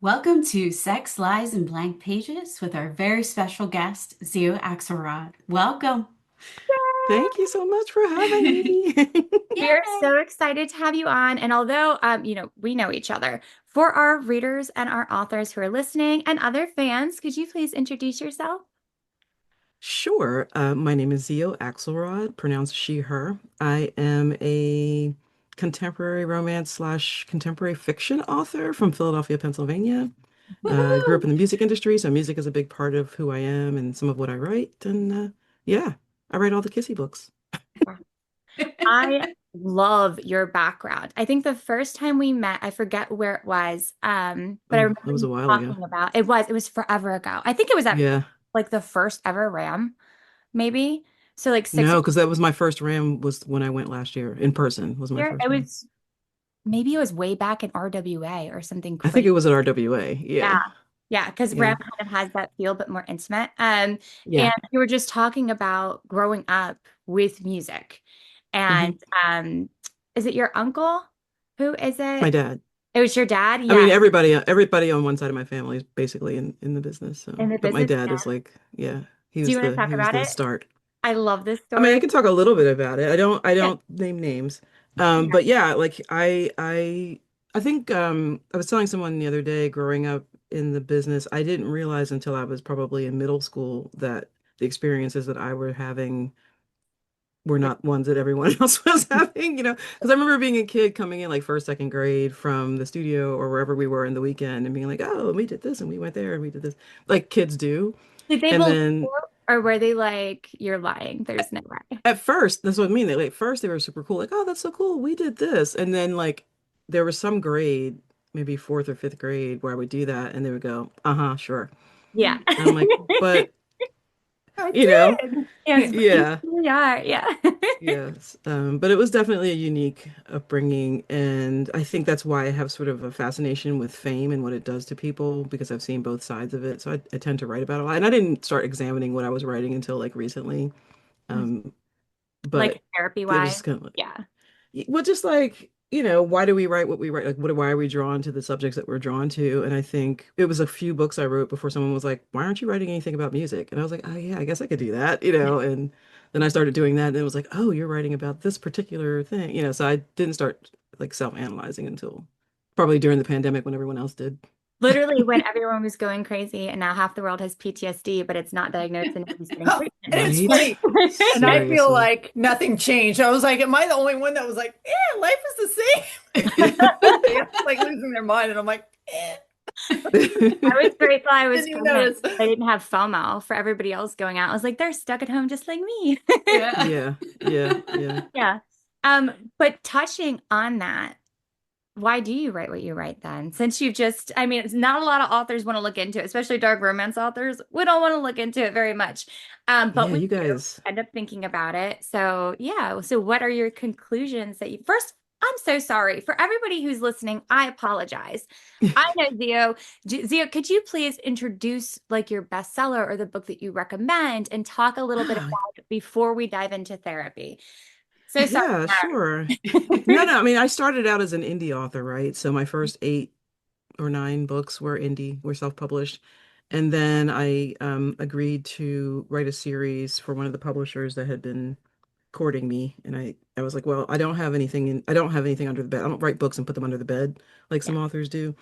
Welcome to Sex, Lies, and Blank Pages with our very special guest, Zio Axelrod. Welcome. Thank you so much for having me. Yay! We are so excited to have you on. And although, we know each other, for our readers and our authors who are listening and other fans, could you please introduce yourself? Sure. My name is Zio Axelrod, pronounced she, her. I am a contemporary romance slash contemporary fiction author from Philadelphia, Pennsylvania. Grew up Woohoo! in the music industry, so music is a big part of who I am and some of what I write. And yeah, I write all the kissy books. I love your background. I think the first time we met, I forget where it was, but I Oh, remember that was a you while ago. talking about it was forever ago. I think it was at Yeah. like the first ever RAM, maybe. So like six No, because that was my first RAM was when I went last year in person was my years. first RAM. Maybe it was way back in RWA or something I think crazy. it was at RWA. Yeah. Yeah. Yeah, because Yeah. Ram kind of has that feel, but more intimate. Yeah. And you were just talking about growing up with music. hmm And is it your uncle? Who is My it? dad. It was your dad? I mean, Yeah. everybody on one side of my family is basically in the business. In So, the but my business. dad Yeah. is like, yeah, Do you want to talk he was about the it? start. I love this I mean, I story. can talk a little bit about it. I Yeah. don't name names. Yeah. But yeah, like I think I was telling someone the other day, growing up in the business, I didn't realize until I was probably in middle school that the experiences that I were having were not ones that everyone else was having, because I remember being a kid coming in like first, second grade from the studio or wherever we were in the weekend and being like, oh, we did this and we went there and we did this, like kids do. Did they And believe then you, or were they like, you're lying? There's no way. at first, that's what I mean. They like first they were super cool, like, oh, that's so cool, we did this. And then like there was some grade, maybe fourth or fifth grade, where I would do that and they would go, uh-huh, sure. Yeah. And I'm like, but I you know, did. Yes, but you yeah. really are. Yeah. Yes, but it was definitely a unique upbringing, and I think that's why I have sort of a fascination with fame and what it does to people because I've seen both sides of it. So I tend to write about it a lot, and I didn't start examining what I was writing until like recently. Um, Like but therapy it wise. was kind of like, Yeah. well, just like, why do we write what we write? Like, why are we drawn to the subjects that we're drawn to? And I think it was a few books I wrote before someone was like, why aren't you writing anything about music? And I was like, oh, yeah, I guess I could do that, and then I started doing that, and it was like, oh, you're writing about this particular thing, so I didn't start like self-analyzing until probably during the pandemic when everyone else did. Literally when everyone was going crazy and now half the world has PTSD, but it's not diagnosed and nobody's getting Oh, treatment. and it's Right? funny. And I feel Seriously. like nothing changed. I was like, am I the only one that was like, yeah, life is the same? It's like losing their mind. And I'm like, eh. I was grateful I was Didn't even pregnant. notice. I didn't have FOMO for everybody else going out. I was like, they're stuck at home just like me. Yeah. Yeah, yeah, yeah. Yeah. But touching on that, why do you write what you write then? Since you've just, I mean, it's not a lot of authors want to look into it, especially dark romance authors. We don't want to look into it very much. But Yeah, we you do guys. end up thinking about it. So yeah. So what are your conclusions that you first? I'm so sorry for everybody who's listening. I apologize. I know Zio. Zio, could you please introduce like your bestseller or the book that you recommend and talk a little bit Ah, about it before we dive into therapy? So sorry. yeah, sure. No, no, I mean, I started out as an indie author, right? So my first 8 or 9 books were indie, were self-published. And then I agreed to write a series for one of the publishers that had been courting me. And I was like, well, I don't have anything under the bed. I don't write books and put them under the bed like Yeah. some authors do.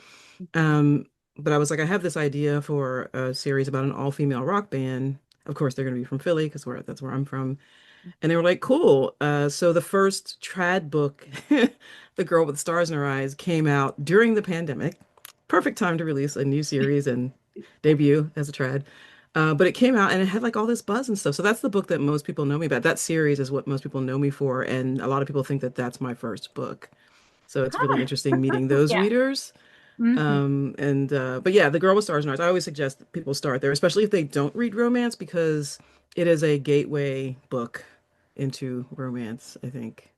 But I was like, I have this idea for a series about an all-female rock band. Of course, they're going to be from Philly because that's where I'm from. And they were like, cool. So the first trad book, The Girl with Stars in Her Eyes, came out during the pandemic. Perfect time to release a new series and debut as a trad. But it came out and it had like all this buzz and stuff. So that's the book that most people know me about. That series is what most people know me for. And a lot of people think that that's my first book. So it's really interesting meeting those Yeah. readers. Mhm. But yeah, The Girl with Stars and Hearts. I always suggest that people start there, especially if they don't read romance, because it is a gateway book into romance, I think.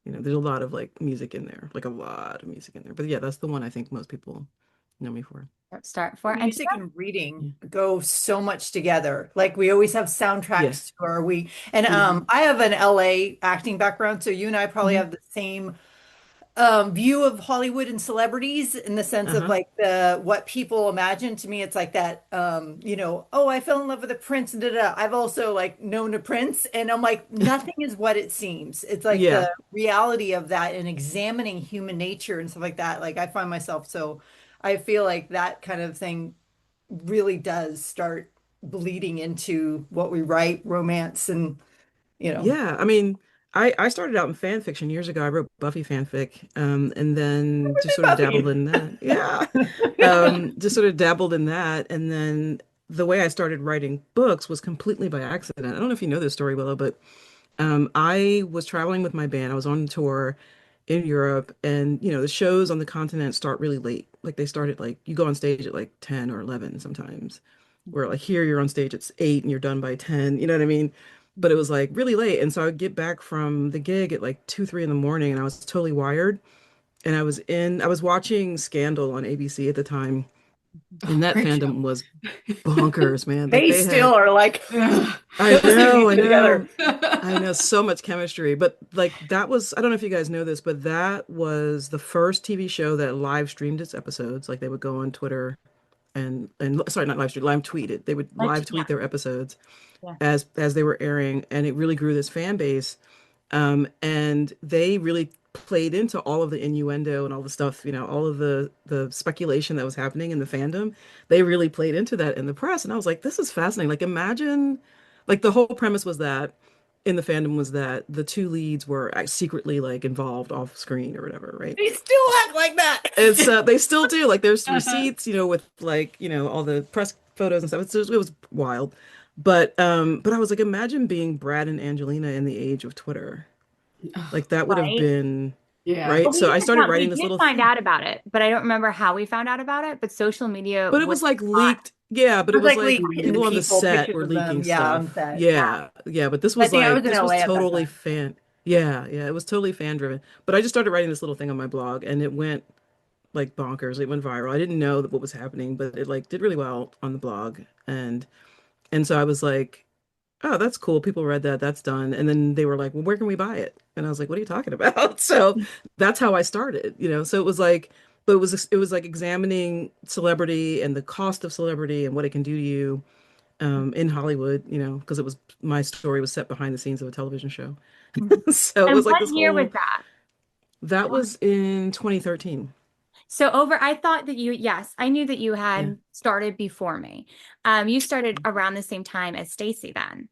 There's a lot of like music in there, like a lot of music in there. But yeah, that's the one I think most people know me for. Start for. And Music and reading Yeah. go so much together. Like we always have Yeah. soundtracks to our we and hmm I have an LA acting background, so you and I probably hmm have the same view of Hollywood and celebrities in the sense of Uh-huh. like the what people imagine. To me, it's like that, oh, I fell in love with a prince and da. I've also like known a prince, and I'm like, nothing is what it seems. It's like Yeah. the reality of that and examining human nature and stuff like that. Like I find myself so I feel like that kind of thing really does start bleeding into what we write, romance and you know. Yeah. I mean, I started out in fan fiction years ago. I wrote Buffy fanfic, and then just sort of dabbled Buffy. in that. Yeah. Just sort of dabbled in that. And then the way I started writing books was completely by accident. I don't know if you know this story, Willow, but I was traveling with my band. I was on tour in Europe, and the shows on the continent start really late. Like they start at like you go on stage at like 10 or 11 sometimes. Where like here you're on stage at 8 and you're done by 10, you know what I mean? But it was like really late. And so I would get back from the gig at like 2, 3 in the morning and I was totally wired. And I was watching Scandal on ABC at the time, Oh, and that great show. fandom was bonkers, man. Like They they had still are like Ugh. I those two know, need I to be together. know. I know so much chemistry, but like that was, I don't know if you guys know this, but that was the first TV show that live streamed its episodes. Like they would go on Twitter and sorry, not live stream, live tweet it. They would live Yeah, tweet their episodes yeah. as they were airing, and it really grew this fan base. And they really played into all of the innuendo and all the stuff, all of the speculation that was happening in the fandom. They really played into that in the press, and I was like, this is fascinating. Like imagine, like the whole premise was that in the fandom was that the two leads were secretly like involved off screen or whatever, right? They still act like that. And so they still do. Like there's Uh-huh. receipts, with like, all the press photos and stuff. It was wild. But I was like, imagine being Brad and Angelina in the age of Twitter. Oh, Like that would have Right. been yeah. right. But So I started we writing this did little find thing. out about it, but I don't remember how we found out about it. But social media But it was was like hot. leaked. Yeah, but It it was was like like leaked to Mhm. people on the people, set pictures were of them, leaking yeah, on stuff. set. Yeah, yeah. But this I was think I was like in this was LA at that totally time. fan. Yeah, yeah. It was totally fan driven. But I just started writing this little thing on my blog, and it went like bonkers. It went viral. I didn't know that what was happening, but it like did really well on the blog. And so I was like, oh, that's cool. People read that. That's done. And then they were like, well, where can we buy it? And I was like, what are you talking about? So that's how I started. So it was like, but it was like examining celebrity and the cost of celebrity and what it can do to you in Hollywood, because it was my story was set behind the scenes of a television show. Mhm. So it And was like what this year was whole that? that was in 2013. So I thought that yes, I knew that you Yeah. had started before me. You started around the same time as Stacy then.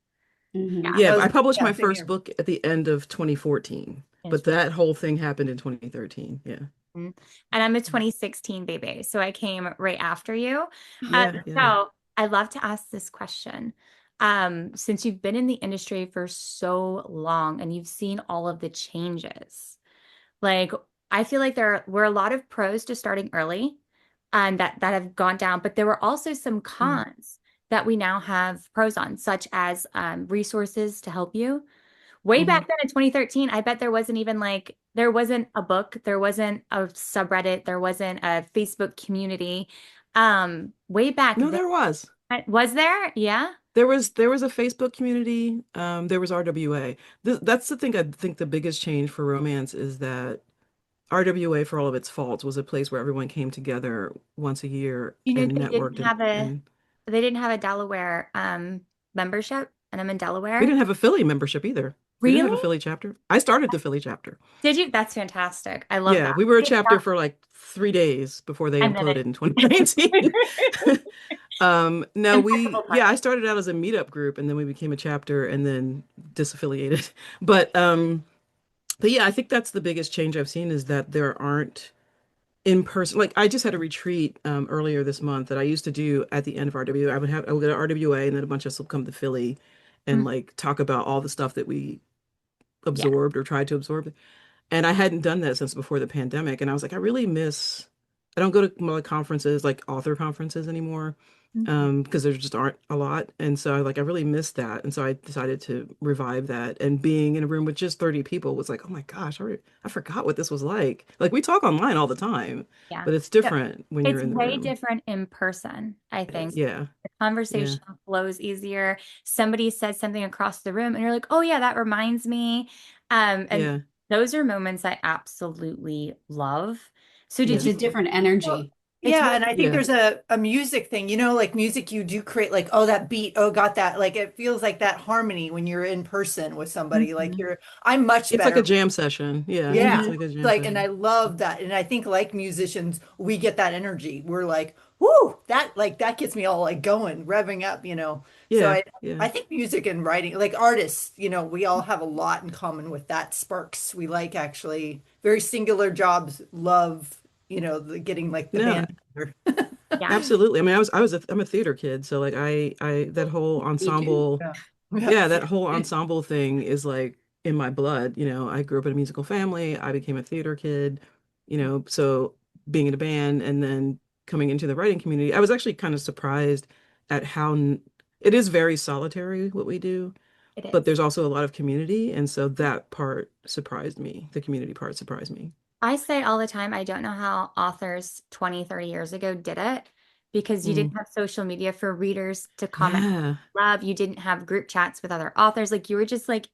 Mhm. Yeah. Yeah, That but I was, published yeah, my same first here. book at the end of 2014. But that whole thing happened in 2013. Yeah. And I'm a 2016 baby, so I came right after you. Yeah, yeah. So I'd love to ask this question. Since you've been in the industry for so long and you've seen all of the changes, like I feel like there were a lot of pros to starting early and that have gone down, but there were also some Mm. cons that we now have pros on, such as resources to help you. Way Hmm. back then in 2013, I bet there wasn't a book, there wasn't a subreddit, there wasn't a Facebook community. Way back No, then, there was. was there? Yeah. There was a Facebook community. There was RWA. That's the thing. I think the biggest change for romance is that RWA, for all of its faults, was a place where everyone came together once a year You know, and networked and they didn't have a Delaware membership, and I'm in we Delaware. didn't have a Philly membership either. We didn't have a Really? Philly chapter. I started the Philly chapter. Did you? That's fantastic. I love Yeah, that. we were a Yeah. chapter for like 3 days before they And then imploded in 2019. it No, impeccable I timing. started out as a meetup group and then we became a chapter and then disaffiliated. But but yeah, I think that's the biggest change I've seen is that there aren't in person. Like I just had a retreat earlier this month that I used to do at the end of RWA. I would go to RWA and then a bunch of us would come to Philly and Mhm. like talk about all the stuff that we Yeah. absorbed or tried to absorb. And I hadn't done that since before the pandemic. And I was like, I don't go to like conferences, like author conferences anymore, Mhm. because there just aren't a lot. And so I really missed that. And so I decided to revive that. And being in a room with just 30 people was like, oh my gosh, I forgot what this was like. Like we talk online all the time, Yeah. but it's Yeah. different when you're It's in the way room. different in person, I It think. is. Yeah. The Yeah. conversation flows easier. Somebody says something across the room, and you're like, "Oh yeah, that reminds me." And Yeah. Those are moments I absolutely love. So did It's Yeah. a you, different Well, energy. It's yeah, really, and I think Yeah. there's a music thing, like music you do create like, oh, that beat, oh, got that. Like it feels like that harmony when you're in person with somebody. Like Mhm. I'm much It's like a better. jam session. Yeah. It's Yeah. Mhm. like a jam Like, and I session. love that. And I think like musicians, we get that energy. We're like, whoo, that gets me all like going, revving up. So Yeah. I Yeah. think music and writing, like artists, we all have a lot in common with that. Sparks. We like actually very singular jobs, love, getting like the No, band together. Yeah, absolutely. I mean, I'm a theater kid, so like that whole Me too. ensemble, Yeah. Yeah. yeah, that whole ensemble thing is like in my blood. I grew up in a musical family. I became a theater kid, so being in a band and then coming into the writing community, I was actually kind of surprised at it is very solitary what we do, it but is. there's also a lot of community, and so that part surprised me. The community part surprised me. I say all the time, I don't know how authors 20, 30 years ago did it because you Mm. didn't have social media for readers to comment Yeah. love. You didn't have group chats with other authors. Like you were just like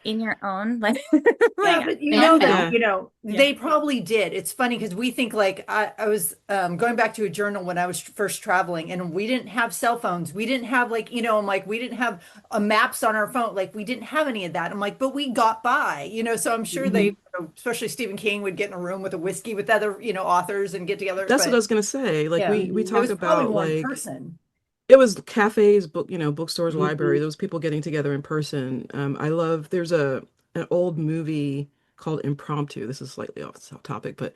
in your own, like, Yeah, like but you Fan know that, mail. Yeah. yeah, they probably did. It's funny because we think like I was going back to a journal when I was first traveling and we didn't have cell phones. We didn't have like, I'm like, we didn't have maps on our phone. Like we didn't have any of that. I'm like, but we got by. So I'm sure they, Mhm. especially Stephen King would get in a room with a whiskey with other, authors and get together. That's what I But was gonna say. Like yeah, we Mhm. it talk was probably about more in like person. it was cafes, bookstores, library, Mhm. those people getting together in person. There's an old movie called Impromptu. This is slightly off topic, but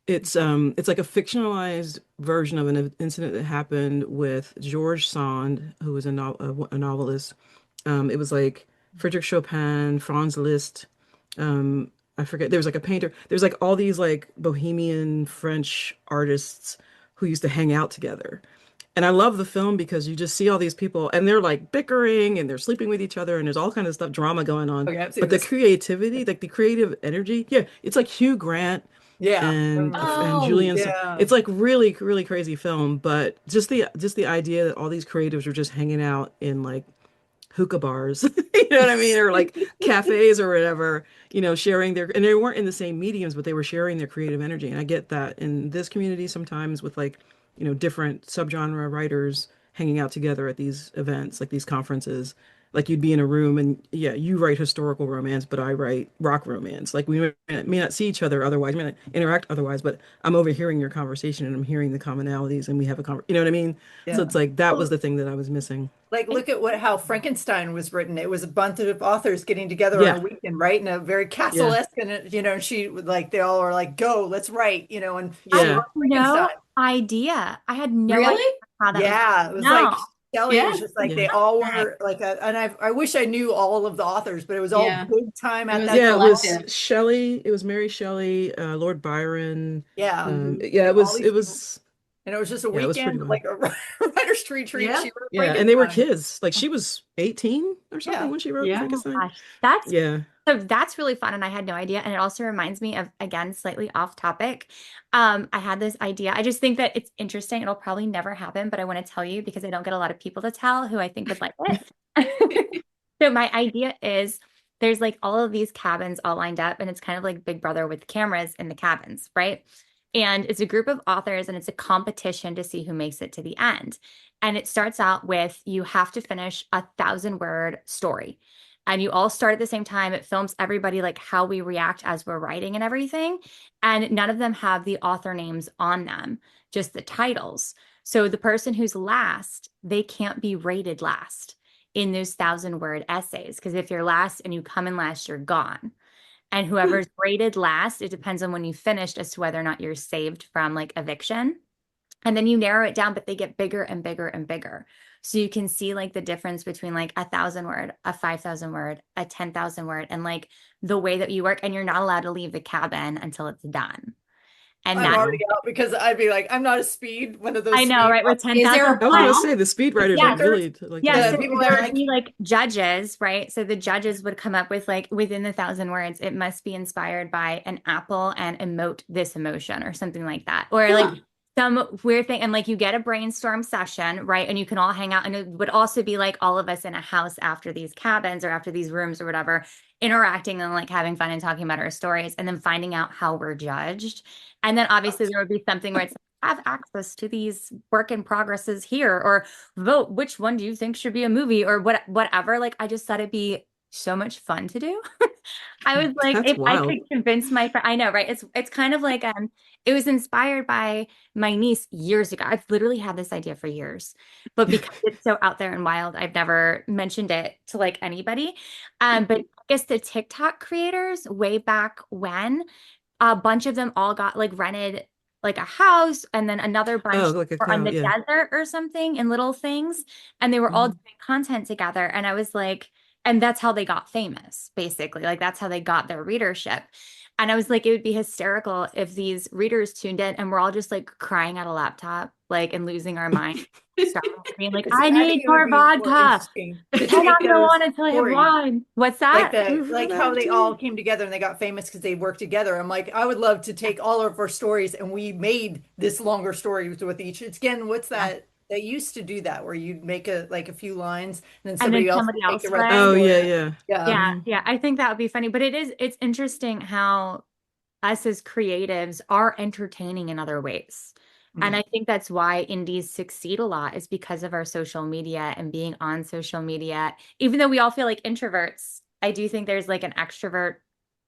it's like a fictionalized version of an incident that happened with George Sand, who was a novelist. It was like Frederick Chopin, Franz Liszt, I forget. There was like a painter. There's like all these like bohemian French artists who used to hang out together. And I love the film because you just see all these people and they're like bickering and they're sleeping with each other and there's all kind of stuff, drama going on. Okay, I've seen But the this. creativity, like the creative energy, yeah, it's like Hugh Grant Yeah. I remember. and Oh, Julian. Yeah. It's like really, really crazy film. But just the idea that all these creatives are just hanging out in like hookah bars, you know what I mean? Or like cafes or whatever, sharing and they weren't in the same mediums, but they were sharing their creative energy. And I get that in this community sometimes with like, different subgenre writers hanging out together at these events, like these conferences. Like you'd be in a room and yeah, you write historical romance, but I write rock romance. Like we may not see each other otherwise, may not interact otherwise, but I'm overhearing your conversation and I'm hearing the commonalities and we have you know what I mean? So Yeah. it's like that was Well, the thing that I was missing. like, look at how Frankenstein was written. It was a bunch of authors getting together on a Yeah. weekend, right? In a very Yeah. castle-esque, and and she would like they all are like, "Go, let's write," and I she had Yeah. wrote no Frankenstein. idea. I had no idea really? how that was. Yeah, it was like No. Shelley Yeah. was just like Yeah. they all Fantastic. were like and I wish I knew all of the authors, but it was all Yeah. big time It at was a that Yeah, it time. was collective. Shelley. It was Mary Shelley, Lord Byron. Yeah, Mhm. Yeah, all it these people, was, and it was just a yeah, it was pretty weekend, wild. like a writer's retreat. Yeah. She wrote Yeah, and they were Frankenstein. kids. Like she was 18 or something Yeah, when she wrote Yeah. Oh Frankenstein. gosh, that's Yeah. so that's really fun, and I had no idea. And it also reminds me of, again, slightly off topic. I had this idea. I just think that it's interesting. It'll probably never happen, but I want to tell you because I don't get a lot of people to tell who I think would like it. So my idea is there's like all of these cabins all lined up, and it's kind of like Big Brother with cameras in the cabins, right? And it's a group of authors, and it's a competition to see who makes it to the end. And it starts out with you have to finish 1,000 word story. And you all start at the same time. It films everybody like how we react as we're writing and everything. And none of them have the author names on them, just the titles. So the person who's last, they can't be rated last in those 1,000 word essays. Because if you're last and you come in last, you're gone. And whoever's rated last, it depends on when you finished as to whether or not you're saved from like eviction. And then you narrow it down, but they get bigger and bigger and bigger. So you can see like the difference between like 1,000 word, a 5,000 word, a 10,000 word, and like the way that you work. And you're not allowed to leave the cabin until it's done. And I'm that already Wow. out because I'd be like, I'm not a speed, one of those I know, speed right? With Is 10,000. there a I was gonna say prompt? the speed writers are Yeah. thinkers. really like Yeah, The so talented. people that there are would like, be like judges, right? So the judges would come up with like within the 1,000 words, it must be inspired by an apple and emote this emotion or something like that. Or like Huh. some weird thing. And like you get a brainstorm session, right? And you can all hang out. And it would also be like all of us in a house after these cabins or after these rooms or whatever, interacting and like having fun and talking about our stories and then finding out how we're judged. And then obviously there would be something where it's have access to these work in progresses here or vote which one do you think should be a movie or whatever. Like I just thought it'd be so much fun to do. I was like, That's if I wild. could convince my friend, I know, right? It's kind of like it was inspired by my niece years ago. I've literally had this idea for years, but because it's so out there and wild, I've never mentioned it to like anybody. But I guess the TikTok creators way back when, a bunch of them all got like rented like a house and then another Oh, bunch like a were on cow. the Yeah. desert or something in little things. And they were all Mhm. doing content together. And I was like, and that's how they got famous, basically. Like that's how they got their readership. And I was like, it would be hysterical if these readers tuned in and we're all just like crying at a laptop, like and losing our mind, being like, See, I I think need it would more be more vodka. interesting I to cannot take go those on until I have stories, wine. What's that? like how they all came together and they got famous because they worked together. I'm like, I would love to take all of our stories and we made this longer story with each. It's again, what's Yeah. that? They used to do that where you'd make a few lines and then And then somebody else somebody would take the else rest of read. the Oh, yeah, story. yeah. Yeah. Yeah, Hmm. yeah. I think that would be funny. But it's interesting how us as creatives are entertaining in other ways. And Mm. I think that's why indies succeed a lot is because of our social media and being on social media. Even though we all feel like introverts, I do think there's like an extrovert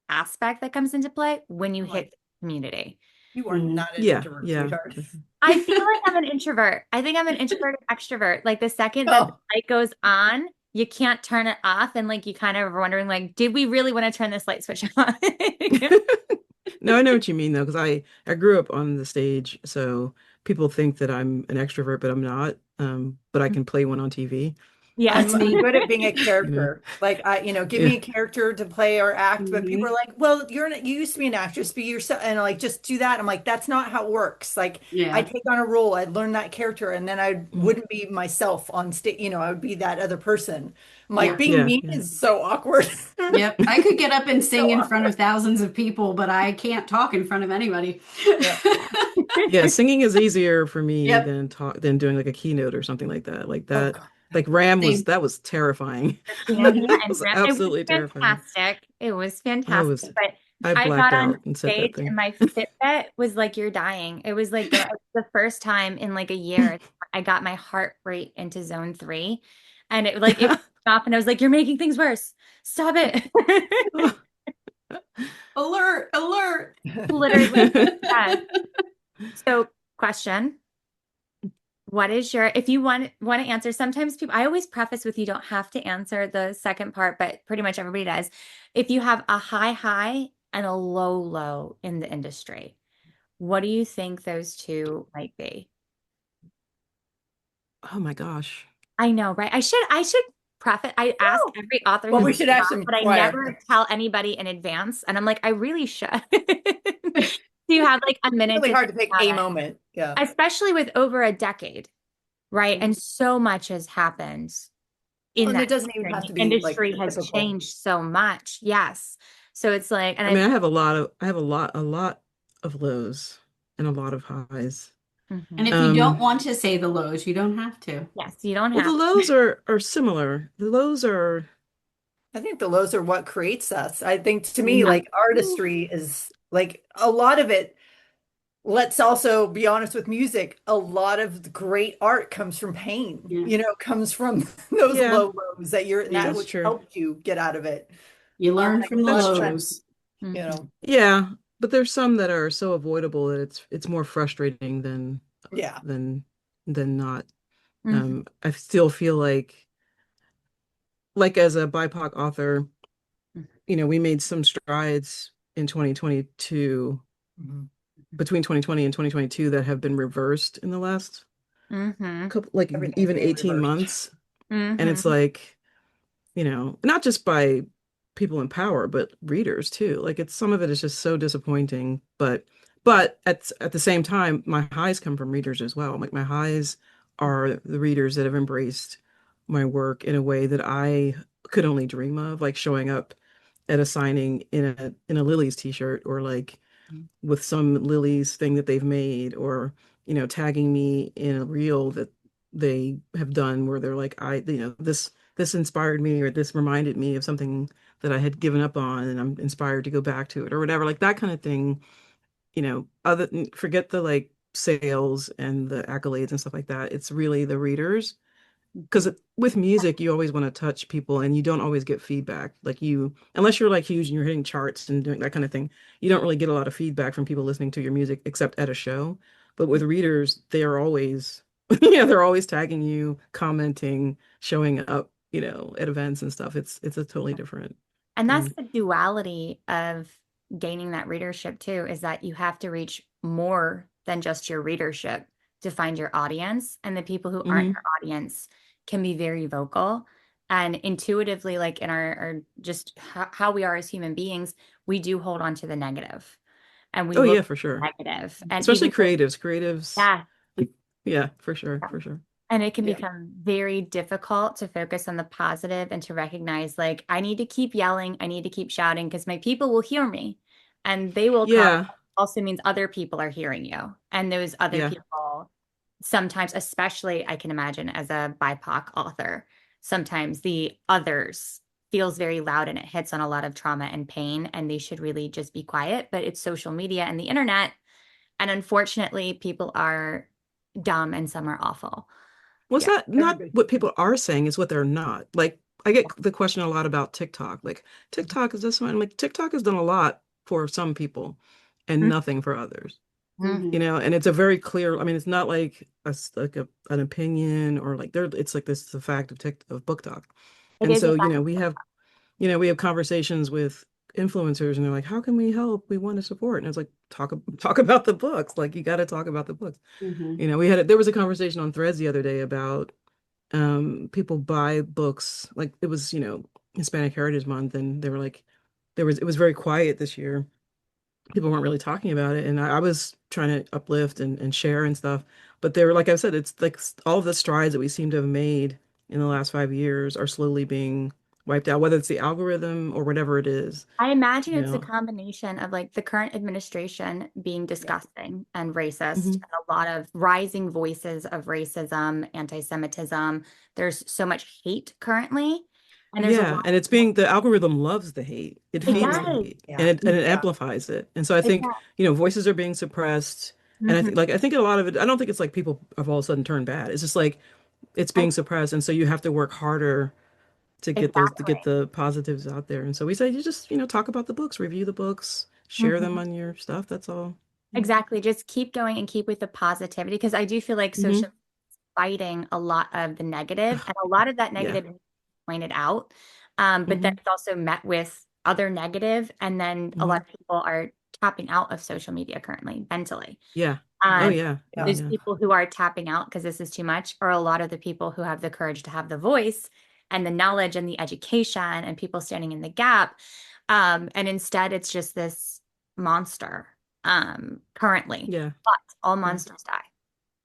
aspect that comes into play when you I'm like, hit the community. you are Mhm. not an Yeah, introvert, yeah. sweetheart. I feel like I'm an introvert. I think I'm an introverted extrovert. Like the second that the Oh, light goes on, you can't turn it off. And like you kind of are wondering, like, did we really want to turn this light switch on? No, I know what you mean though, because I grew up on the stage, so people think that I'm an extrovert, but I'm not. But I can play one on TV, Yeah. That's I'm me. good at being a you know. character. Like give Yeah. me a character to play or act. But people are Hmm. like, "Well, you used to be an actress, be yourself," and like just do that. I'm like, that's not how it works. Like I Yeah. take on a role, I'd learn that character, and then I Mm. wouldn't be myself on stage. I would be that other person. I'm like, Yeah. being Yeah, me yeah. is so awkward. Yep. I could get up and So sing in front awkward. of thousands of people, but I can't talk in front of anybody. Yeah. Yeah, singing is easier for me Yep. than doing like a keynote or something like that. Like Oh that, God. like Ram was Same. that was terrifying. Christina That and was Grant. It was absolutely terrifying. fantastic. It was I fantastic. was But I I blacked got on out and said that stage and thing. my Fitbit was like, you're dying. It was like the first time in like a year I got my heart rate into zone 3. And it stopped and I was like, you're making things worse. Stop it. Alert, alert. Literally. Yes. So question. What is if you want to answer, sometimes people, I always preface with you don't have to answer the second part, but pretty much everybody does. If you have a high high and a low low in the industry, what do you think those two might be? Oh my gosh. I know, right? I should preface, I ask every author Well, who's we on, should ask them but I quiet. never tell anybody in advance. And I'm like, I really should. Do you have like a minute Really to hard think to pick about a it? moment. Yeah. Especially with over a decade, right? And so much has happened Well, in and it that doesn't even industry. have to The be like industry the has typical. changed so much. Yes. So it's like, and I mean, I have a lot of lows and a lot of highs. And Mhm. if you don't Um, want to say the lows, you don't have to. Yes, you don't well, the have. lows are similar. The lows are I think the lows are what creates us. I think to me, Yeah. like artistry is like a lot of it. Let's also be honest with music. A lot of the great art comes from pain, Yeah. comes from those yeah, low lows that that Yeah. that's which true. helped you get out of it. You learn Like from the a lot That's of true. times, lows. you Mhm. know, Yeah, but there's some that are so avoidable that it's more frustrating yeah. than than not. Mhm. I still feel like as a BIPOC author, we made some strides in 2022 Mhm. between 2020 and 2022 that have been reversed in the last Mhm. couple, like Everything's even being 18 reversed. months. And it's Mhm. like, not just by people in power, but readers too. Like some of it is just so disappointing. But at the same time, my highs come from readers as well. Like my highs are the readers that have embraced my work in a way that I could only dream of, like showing up at a signing in a Lily's t-shirt or like with some Lily's thing that they've made or tagging me in a reel that they have done where they're like, this inspired me, or this reminded me of something that I had given up on, and I'm inspired to go back to it, or whatever, like that kind of thing. Forget the like sales and the accolades and stuff like that. It's really the readers. Because with music, you always want to touch people, and you don't always get feedback. Like unless you're like huge and you're hitting charts and doing that kind of thing, you don't really get a lot of feedback from people listening to your music except at a show. But with readers, they are always, yeah, they're always tagging you, commenting, showing up, at events and stuff. It's a totally different And that's thing. the duality of gaining that readership too, is that you have to reach more than just your readership to find your audience. And the people who aren't Hmm. your audience can be very vocal and intuitively, like in our just how we are as human beings, we do hold on to the negative and we Oh look yeah, at for the sure. negative. And Especially even though, creatives. yeah, Like, yeah, for sure, for sure. and it can Yeah. become very difficult to focus on the positive and to recognize, like, I need to keep yelling, I need to keep shouting because my people will hear me and they will come. Yeah, Also means other people are hearing you. And those other yeah, people, sometimes, especially I can imagine as a BIPOC author, sometimes the others feels very loud and it hits on a lot of trauma and pain, and they should really just be quiet. But it's social media and the internet. And unfortunately, people are dumb and some are awful. well, it's Yeah. not Everybody. what people are saying, is what they're not. Like, I get the question a lot about TikTok. Like, TikTok is this one. I'm like, TikTok has done a lot for some people and nothing for others. Mhm. And it's a very clear, I mean, it's not like an opinion, or like it's like this is a fact of book talk. It And is a so, fact. we have conversations with influencers, and they're like, how can we help? We want to support. And it's like, talk about the books. Like, you got to talk about the books. Hmm. There was a conversation on Threads the other day about people buy books, like it was, Hispanic Heritage Month, and they were like, it was very quiet this year. People weren't really talking about it, and I was trying to uplift and share and stuff. But they were, like I said, it's like all of the strides that we seem to have made in the last 5 years are slowly being wiped out, whether it's the algorithm or whatever it is, I imagine you it's a know. combination of like the current administration being Yeah. disgusting and racist, Hmm. and a lot of rising voices of racism, anti-Semitism. There's so much hate currently, and there's a Yeah, lot. and the algorithm loves the hate. It It feeds the Hmm. does. hate, and Yeah. it Yeah. amplifies it. And so I It think, does. voices are being suppressed. And Mhm. I think a lot of it, I don't think it's like people have all of a sudden turned bad. It's just like it's I- being suppressed, and so you have to work harder to get Exactly. the positives out there. And so we say you just, talk about the books, review the books, share them Mhm. on your stuff. That's all. Exactly. Just keep going and keep with the positivity because I do feel like social Mm-hmm. fighting a lot of the negative, and a lot of that Yeah. negative is pointed out. But then Mm-hmm. it's also met with other negative, and then a Mm-hmm. lot of people are tapping out of social media currently mentally. Yeah. Oh And yeah. Oh Yeah. those yeah. people who are tapping out because this is too much are a lot of the people who have the courage to have the voice and the knowledge and the education and people standing in the gap. And instead, it's just this monster currently. Yeah. But all Yeah. monsters die,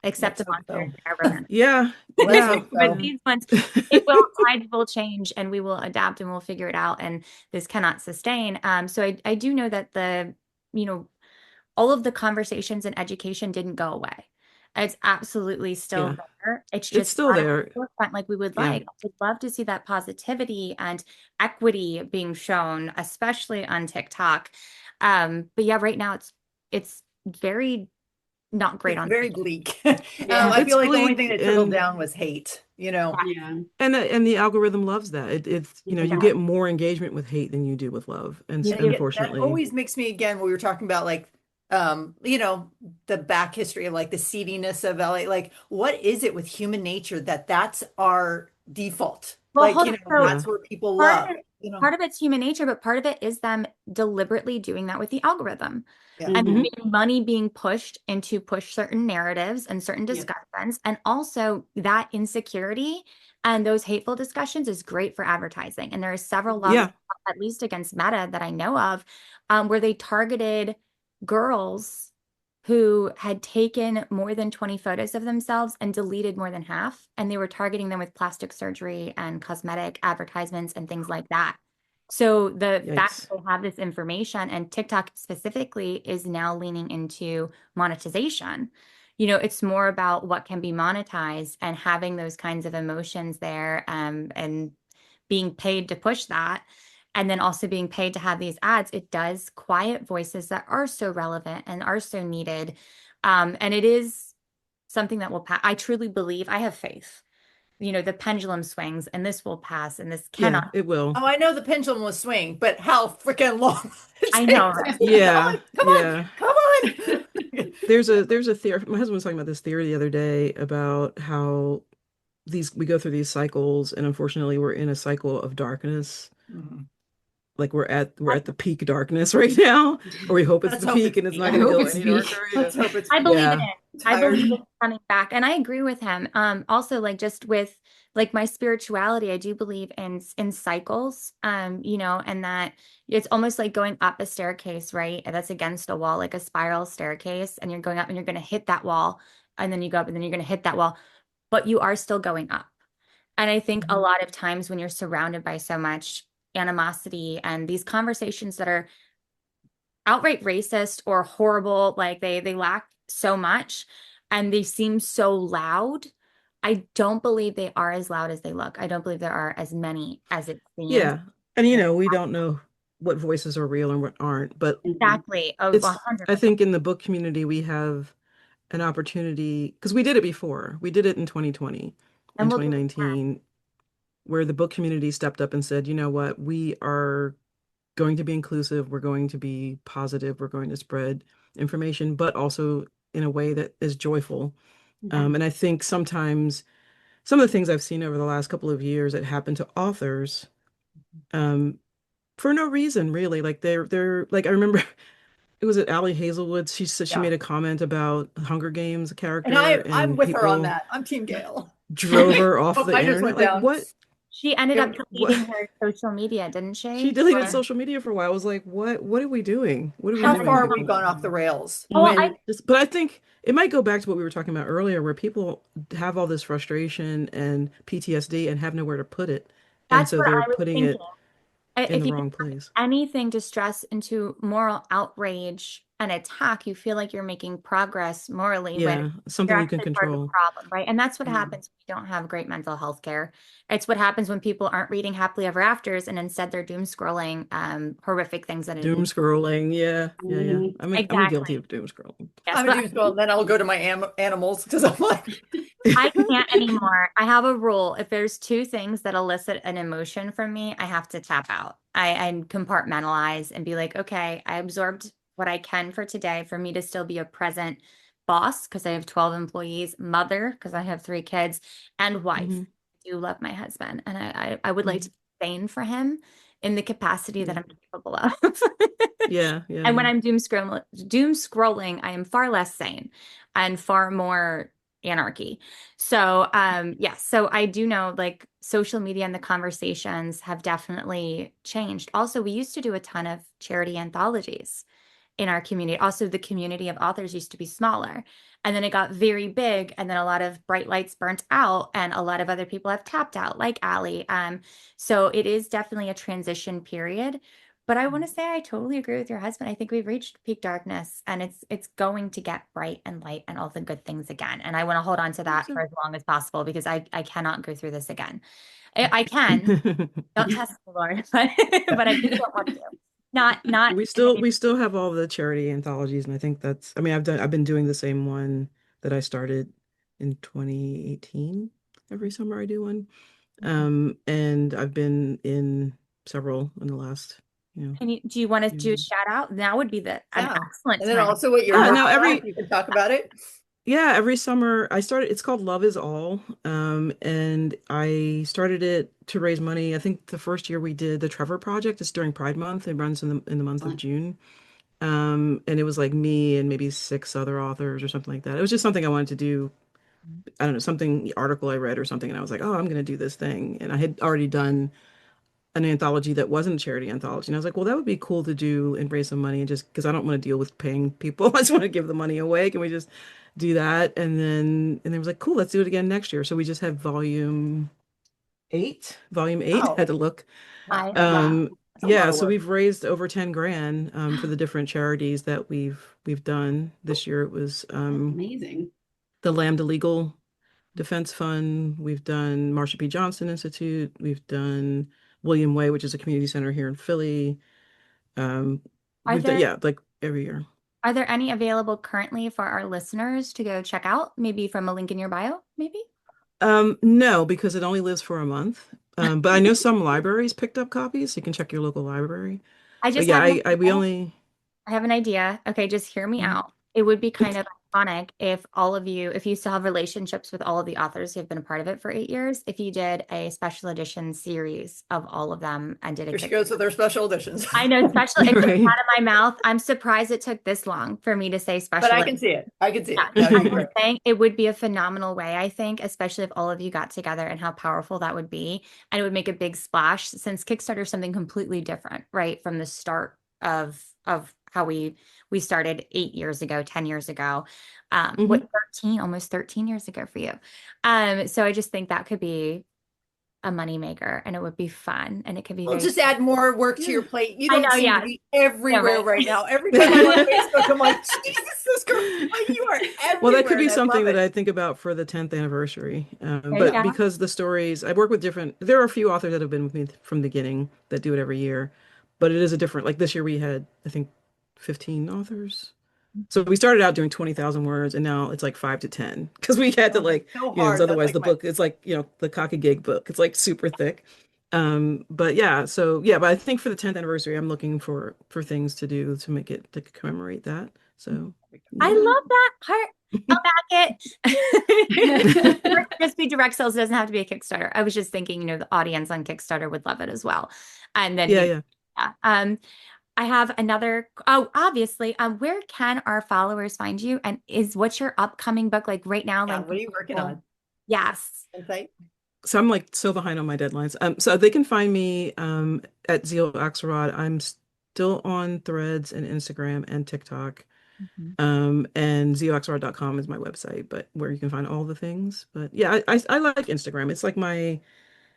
except Let's the hope monster so. in the government. Yeah. Let's Yeah. hope But so. Yeah. these ones, it will, tides will change and we will adapt and we'll figure it out. And this cannot sustain. So I do know that you know, all of the conversations in education didn't go away. It's absolutely still Yeah. there. It's It's just still not at the there. forefront like we would Yeah. like. I'd love to see that positivity and equity being shown, especially on TikTok. But yeah, right now it's very not great It's on very social. bleak. Yeah. I It's feel like the only thing bleak, that trickled down was hate, you know? Yeah. and the algorithm loves that. It's, you Mhm. get more engagement with hate than you do with love. And You do. Yeah, that unfortunately, always makes me again, we were talking about like the back history of like the seediness of LA. Like, what is it with human nature that that's our default? Well, Like, hold on. So yeah. that's where people part of love, it, part of it's human nature, but part of it is them deliberately doing that with the algorithm. Yeah. And Hmm. money being pushed into push certain narratives and certain Yeah. discussions. And also that insecurity and those hateful discussions is great for advertising. And there are several laws, Yeah. at least against Meta that I know of, where they targeted girls who had taken more than 20 photos of themselves and deleted more than half. And they were targeting them with plastic surgery and cosmetic advertisements and things like that. So the fact Yikes. that they have this information and TikTok specifically is now leaning into monetization. it's more about what can be monetized and having those kinds of emotions there, and being paid to push that. And then also being paid to have these ads, it does quiet voices that are so relevant and are so needed. And it is something that will pass. I truly believe, I have faith. The pendulum swings and this will pass and this Yeah, cannot. it will. Oh, I know the pendulum will swing, but how freaking long it I know, takes. right? Yeah, Come on, yeah. come on. There's a theory. My husband was talking about this theory the other day about how we go through these cycles, and unfortunately we're in a cycle of darkness. Mhm. Like we're at the peak darkness right now, or we hope it's Let's the hope peak it's and it's peak. not I going to hope go it's any big. darker. Let's hope it's I peak. believe in Yeah. it. I Tired. believe it's coming back. And I agree with him. Also like just with like my spirituality, I do believe in cycles. And that it's almost like going up a staircase, right? And that's against a wall, like a spiral staircase, and you're going up and you're going to hit that wall, and then you go up and then you're going to hit that wall, but you are still going up. And I think a lot of times when you're surrounded by so much animosity and these conversations that are outright racist or horrible, like they lack so much and they seem so loud. I don't believe they are as loud as they look. I don't believe there are as many as it seems. Yeah. And we don't know what voices are real and what aren't, but Mhm. Exactly. Oh, it's, I 100%. think in the book community we have an opportunity because we did it before. We did it in 2020, in And we'll do it again. 2019, where the book community stepped up and said, you know what, we are going to be inclusive, we're going to be positive, we're going to spread information, but also in a way that is joyful. Yeah. And I think sometimes some of the things I've seen over the last couple of years that happen to authors, um, for no reason really. Like they're like I remember it was at Allie Hazelwood. She said she Yeah. made a comment about Hunger Games And character, I'm and with her on people that. I'm Team Gale. drove her off Oh, the I just internet. went Like down. what? She ended up What? deleting her social media, didn't She she? deleted Or social media for a while. I was like, what? What are we doing? What are we how How doing, far are we frustrating. people? gone off the rails? Oh, well, When But I think it might go back to what we were talking about earlier, where people have all this frustration and PTSD and have nowhere to put it. And that's so what they're I was putting thinking. it in If the you wrong place. anything to stress into moral outrage and attack, you feel like you're making progress morally when Yeah, something you're you can actually part of the control. problem, right? And that's what Mm. happens when you don't have great mental health care. It's what happens when people aren't reading happily ever afters and instead they're doom scrolling horrific things that Doom scrolling. Yeah, yeah, yeah. Mhm. I'm guilty exactly. of doom scrolling. Yes, I'm a but doom scroll, then I'll go to my animals because I'm like, I can't anymore. I have a rule. If there's two things that elicit an emotion from me, I have to tap out. I compartmentalize and be like, okay, I absorbed what I can for today for me to still be a present boss because I have 12 employees, mother because I have 3 kids, and wife. Hmm. I do love my husband, and I would like to be sane for him in the capacity that Yeah, I'm capable of. yeah, yeah, And when yeah. I'm doom scrolling, I am far less sane and far more anarchy. So, yes, so I do know like social media and the conversations have definitely changed. Also, we used to do a ton of charity anthologies in our community. Also, the community of authors used to be smaller. And then it got very big, and then a lot of bright lights burnt out, and a lot of other people have tapped out, like Allie. So it is definitely a transition period. But I want to say I totally agree with your husband. I think we've reached peak darkness and it's going to get bright and light and all the good things again. And I want to hold on to I hope that for so. as long as possible because I cannot go through this again. I can. Don't test the Lord, but I just don't want to. Not We still have all the charity anthologies, and I think that's, I mean, I've been doing the same one that I started in 2018. Every summer I do one. And I've been in several in the last, do you want to few do a years. shout out? Now would be an yeah. excellent And then time. also what your Yeah, no, hobby is, you can talk about it. every summer I started, it's called Love is All. And I started it to raise money. I think the first year we did the Trevor Project. It's during Pride Month. It runs in the month of Excellent. June. And it was like me and maybe 6 other authors or something like that. It was just something I wanted to do. I don't know, something, article I read or something, and I was like, oh, I'm going to do this thing. And I had already done an anthology that wasn't a charity anthology. And I was like, well, that would be cool to do and raise some money and just because I don't want to deal with paying people. I just want to give the money away. Can we just do that? And then it was like, cool, let's do it again next year. So we just have volume 8. Volume 8. Oh, Had to look. wow. I Wow. Um, That's a lot yeah, of so work. we've raised over 10 grand for the different charities that we've done. This year it was That's amazing. the Lambda Legal Defense Fund. We've done Marsha P. Johnson Institute. We've done William Way, which is a community center here in Philly. Are We've done, there yeah, like every year. are there any available currently for our listeners to go check out? Maybe from a link in your bio, maybe? No, because it only lives for a month. But I know some libraries picked up copies, so you can check your local library. I But just yeah, have an we idea. only. I have an idea. Okay, just hear me Mhm. out. It would be kind of iconic if all of you, if you still have relationships with all of the authors who have been a part of it for 8 years, if you did a special edition series of all of them and did a Here she kick. goes with her special editions. I know special, it just Right. out of my mouth. I'm surprised it took this long for me to say But special I can see it. I can see it. Yeah, That'd I'm be just great. saying it would be a phenomenal way, I think, especially if all of you got together and how powerful that would be. And it would make a big splash since Kickstarter is something completely different, right? From the start of how we started 8 years ago, 10 years ago. What Mhm. 13, almost 13 years ago for you. So I just think that could be a moneymaker and it would be fun and it could be We'll very just add more work to your Yeah. plate. You I don't know, seem to yeah. be Yeah, everywhere right. right now. Every time I'm on Facebook, I'm like, Jesus Christ, like you are Well, that everywhere, could be and I something love that it. I think about for the 10th anniversary. There you But go. because the stories, I work with different, there are a few authors that have been with me from the beginning that do it every year. But it is a different, like this year we had, I think, 15 authors. So we started out doing 20,000 words and now it's like 5 to 10 because we had to Oh, like, so because hard. That's otherwise like the my book, it's like, the cock a gig book. It's like super thick. But yeah, so yeah, but I think for the 10th anniversary, I'm looking for things to do to make it to commemorate that. So I yeah. love that part. I'll back it. Just be direct sales. It doesn't have to be a Kickstarter. I was just thinking, the audience on Kickstarter would love it as well. And then Yeah, yeah. yeah. I have another, obviously, where can our followers find you? And what's your upcoming book like right now? yeah. Like, What are you working on? yes. Insight? So I'm like so behind on my deadlines. So they can find me at Zeal Axelrod. I'm still on Threads and Instagram and TikTok. Mhm. And zealaxelrod.com is my website, but where you can find all the things. But yeah, I like Instagram. It's like my,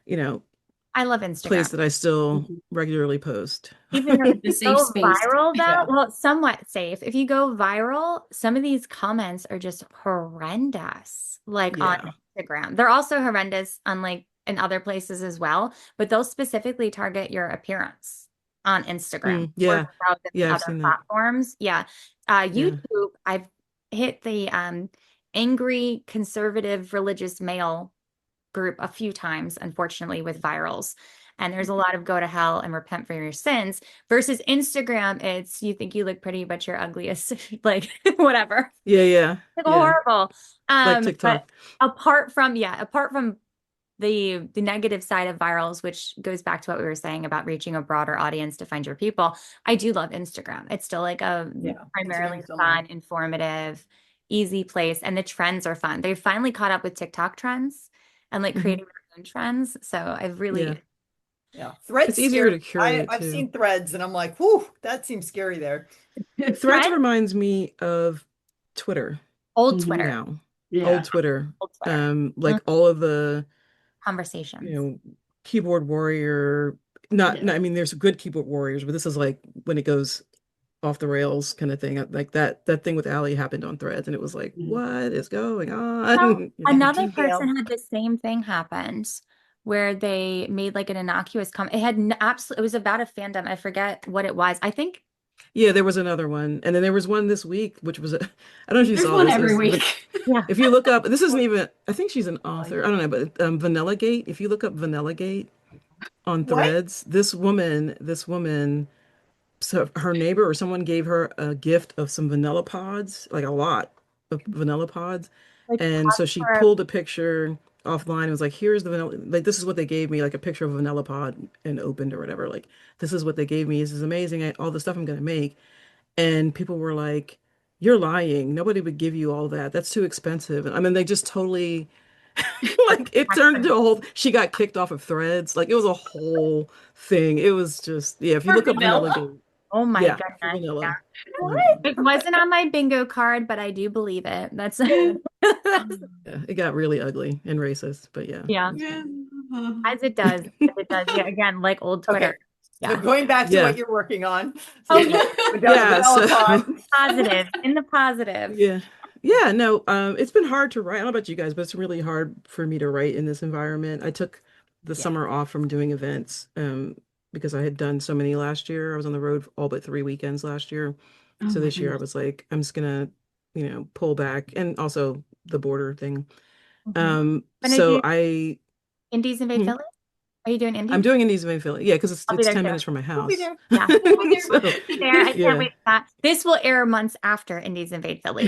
you know, I love place Instagram. that I still Mhm. regularly post. Even though if The you safe go space. viral, though, Yeah. well, somewhat safe. If you go viral, some of these comments are just horrendous, like on Yeah. Instagram. They're also horrendous on like in other places as well, but they'll specifically target your appearance on Instagram or Yeah. than the Yeah, I've other seen that. platforms. Yeah. Yeah. YouTube, I've hit the angry conservative religious male group a few times, unfortunately, with virals. And there's a lot of go to hell and repent for your sins versus Instagram. It's you think you look pretty, but you're ugliest, like whatever. Yeah, yeah. Like Yeah. horrible. Like But TikTok. apart from the negative side of virals, which goes back to what we were saying about reaching a broader audience to find your people, I do love Instagram. It's still like a Yeah. primarily Instagram's so fun, nice. informative, easy place, and the trends are fun. They've finally caught up with TikTok trends and like Hmm. creating their own trends. So I've Yeah. really, Yeah. Threads It's easier scary. to curate I've too. seen threads and I'm like, whew, that seems scary there. Threads Threads, reminds me of Twitter old Mhm. Twitter, now. Yeah. Old Twitter. old Twitter Like all of the, you conversations. know, keyboard warrior, Yeah. I mean, there's good keyboard warriors, but this is like when it goes off the rails kind of thing. Like that thing with Allie happened on Threads, and it was like, Mhm. what is going Well, on? another Yeah. person had the same thing happened where they made like an innocuous comment. It had absolutely, it was about a fandom. I forget what it was. I think, Yeah, there was another one, and then there was one this week, which was I don't know if you There's saw one this. every But week. yeah. if you look up, this isn't even. I think she's an author. I don't know, but Vanilla Gate. If you look up Vanilla Gate on What? Threads, this woman, so her neighbor or someone gave her a gift of some vanilla pods, like a lot of vanilla pods. Like And so she pulled a picture offline and was like, here's the vanilla, like this is what they gave me, like a picture of a vanilla pod and opened or whatever. Like, this is what they gave me. This is amazing. All the stuff I'm gonna make. And people were like, you're lying. Nobody would give you all that. That's too expensive. And I mean, they just totally like it turned into a whole, she got kicked off of Threads. Like it was a whole thing. It was just, yeah, if you For look up Vanilla vanilla? Gate, Oh my yeah, for goodness. Yeah. vanilla. What? Mhm. It wasn't on my bingo card, but I do believe it. That's Yeah, it got really ugly and racist, but yeah, yeah, it's Yeah. fine. as it does. As it does. Yeah, again, like old Twitter. Okay. So Yeah. going back to what Yeah, you're working on. So Oh, you yeah. went down the yeah. vanilla So pod. Positive, in the positive. yeah, Yeah, no, it's been hard to write. I don't know about you guys, but it's really hard for me to write in this environment. I took the Yeah. summer off from doing events, because I had done so many last year. I was on the road all but 3 weekends last year. Oh So my this year I goodness. was like, I'm just gonna, pull back, and also the border thing. Mhm. Gonna So do Indies Invade hmm, Philly? Are you doing I'm Indies? doing Indies of Philly. Yeah, because it's I'll be it's there 10 too. minutes from my We'll be house. there. Yeah. We'll be there. So Be there. I can't yeah. wait for that. This will air months after Indies Invade Philly.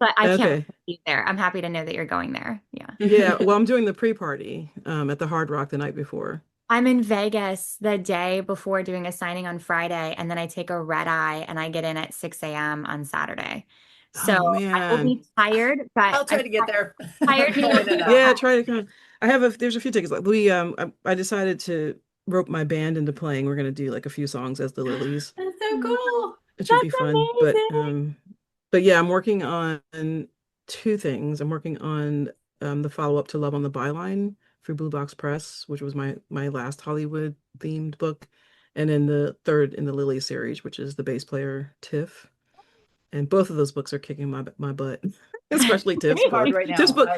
But I can't wait Okay. to be there. I'm happy to know that you're going there. Yeah. Yeah. Well, I'm doing the pre-party at the Hard Rock the night before. I'm in Vegas the day before doing a signing on Friday, and then I take a red eye and I get in at 6 a.m. on Saturday. So Oh I will man. be tired, but I'll try to get there. tired I'm means going enough. Yeah, try to come. There's a few tickets. Like I decided to rope my band into playing. We're gonna do like a few songs as the Lilies. That's so cool. It should be That's fun. amazing. But yeah, I'm working on two things. I'm working on the follow-up to Love on the Byline for Blue Box Press, which was my last Hollywood themed book. And then the third in the Lily series, which is the bass player Tiff. And both of those books are kicking my butt, especially Tiff's It's hard book. right Tiff's now. book,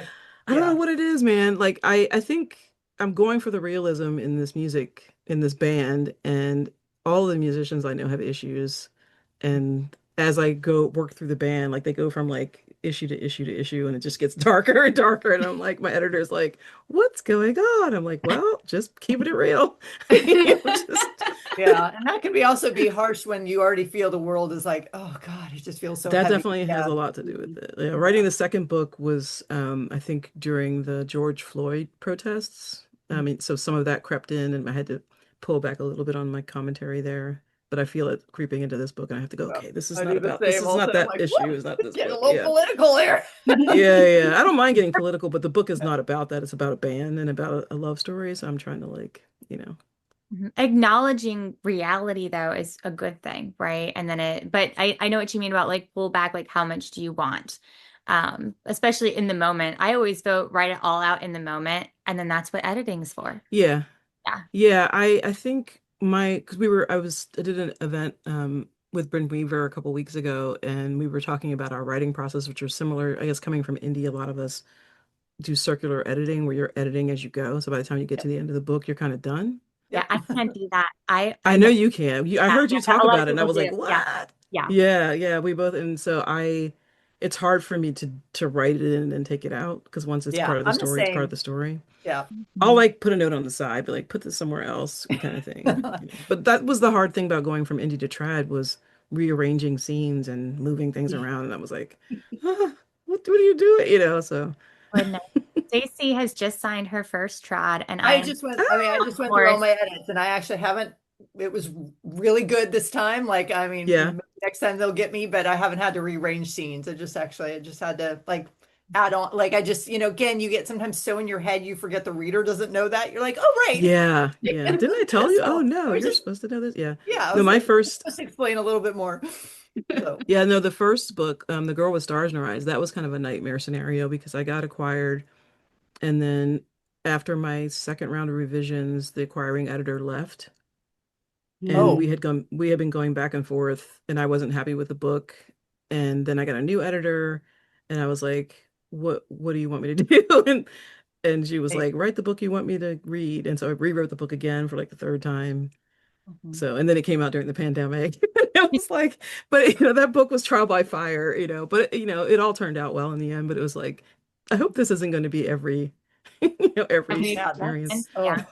I don't know Yeah. what it is, man. Like I think I'm going for the realism in this music, in this band, and all the musicians I know have issues. And as I go work through the band, like they go from like issue to issue to issue, and it just gets darker and darker. And I'm like, my editor's like, "What's going on?" I'm like, "Well, just keeping it real." Just Yeah. And that can be also be harsh when you already feel the world is like, oh God, it just feels so that heavy. definitely has Yeah. a lot to do with it. Yeah, Yeah. writing the second book was, I think, during the George Floyd protests. I mean, so some of that crept in, and I had to pull back a little bit on my commentary there. But I feel it creeping into this book, and I have to go, Yeah. okay, I do the this same is also. not I'm that like, issue, whoa, it's not it's this getting a book. little Yeah. political here. Yeah, yeah. I don't mind getting political, but the book is not about that. It's about a band and about a love story. So I'm trying to Mhm. Acknowledging reality though is a good thing, right? And then but I know what you mean about like pull back, like how much do you want? Especially in the moment. I always vote write it all out in the moment, and then that's what editing's for. yeah. Yeah. Yeah, I think because I did an event with Bryn Weaver a couple weeks ago, and we were talking about our writing process, which are similar. I guess coming from indie, a lot of us do circular editing where you're editing as you go. So by the time you get to the end of the book, you're kind of done. Yeah, Yep. I can't do that. I I know know you can. I that. heard Yeah, you talk a lot of about it, and I people was do. like, Yeah. "What?" Yeah. Yeah, yeah, we both, and so it's hard for me to write it in and take it out because once it's Yeah. part of the I'm the story, it's part of same. the story. Yeah. I'll Mhm. like put a note on the side, but like put this somewhere else kind of thing. But that was the hard thing about going from indie to trad was rearranging scenes and moving things around. And I was like, ah, what are you doing? So Goodness. Stacy has just signed her first trad, and I I am, just went, I mean, I ah, just of went through all course, my edits and I actually haven't, it was really good this time. Like, I yeah, mean, next time they'll get me, but I haven't had to rearrange scenes. I just had to like add on, like, again, you get sometimes so in your head, you forget the reader doesn't know that. You're like, oh, right. yeah, yeah. Didn't I tell you? Oh So no, I was you're just, supposed to know this. Yeah. yeah, I No, was my like, first, just explain a little bit more. So, yeah, no, the first book, The Girl with Stars in Her Eyes, that was kind of a nightmare scenario because I got acquired, and then after my second round of revisions, the acquiring editor left. And oh, we had been going back and forth, and I wasn't happy with the book. And then I got a new editor, and I was like, what do you want me to do?" And she was right. like, "Write the book you want me to read." And so I rewrote the book again for like the third time. Mhm. So, and then it came out during the pandemic. It was like, but that book was trial by fire, but it all turned out well in the end. But it was like, I hope this isn't going to be every, every I, Yeah, experience. and that's, oh, yeah,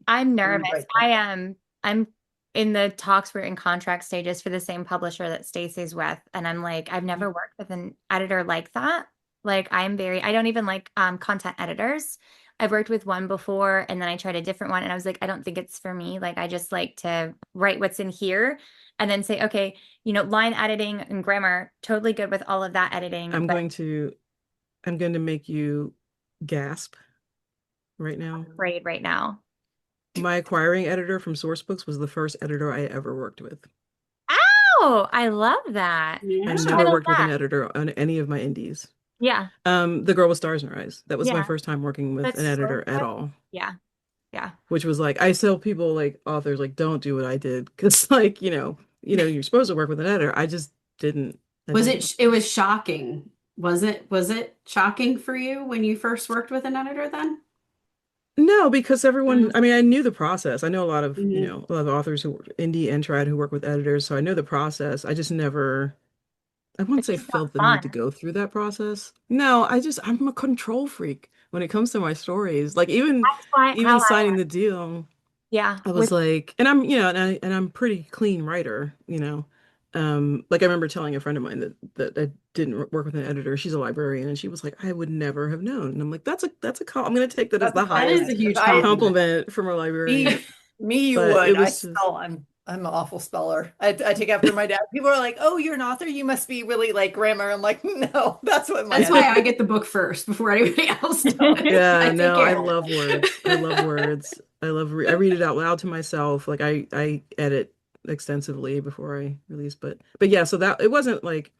I'm to nervous. rewrite that. I am, I'm in the talks. We're in contract stages for the same publisher that Stacy's with. And I'm like, I've never worked with an editor like that. Like I don't even like content editors. I've worked with one before and then I tried a different one and I was like, I don't think it's for me. Like I just like to write what's in here and then say, okay, line editing and grammar, totally good with all of that editing, I'm but going to, I'm going to make you gasp right now. I'm afraid right now. My acquiring editor from Sourcebooks was the first editor I ever worked with. Oh, I love that. I Whose Yeah. never title is worked with an that? editor on any of my indies. Yeah. The Girl with Stars in Her Eyes. That was my Yeah. first time working with an That's so editor at good. all. Yeah. Yeah. Which was like I tell people like authors like don't do what I did because like you're supposed to work with an editor. I just didn't. I Was didn't. it was shocking Was it shocking for you when you first worked with an editor then? No, because everyone, Mm, I mean, I knew the process. I know a lot of, mhm. a lot of authors who indie and trad who work with editors, so I know the process. I just never, I wouldn't It's say just not felt the need to fun. go through that process. No, I'm a control freak when it comes to my stories. Like That's why how even I signing the deal. yeah, I was with like, and I'm, and I'm pretty clean writer. Like I remember telling a friend of mine that I didn't work with an editor. She's a librarian, and she was like, I would never have known. And I'm like, that's a call. I'm gonna take that as That's a the That is highest a compliment because huge I compliment. compliment from a librarian. me me you But would. it I was just, spell. I'm an awful speller. I take after my dad. People are like, "Oh, you're an author. You must be really like grammar." I'm like, "No, that's what my That's why editor." I get the book first before anybody else does. yeah, I take no, I care of love words. I love words. I read it out loud to myself. Like I edit extensively before I release, but yeah, so that it wasn't like.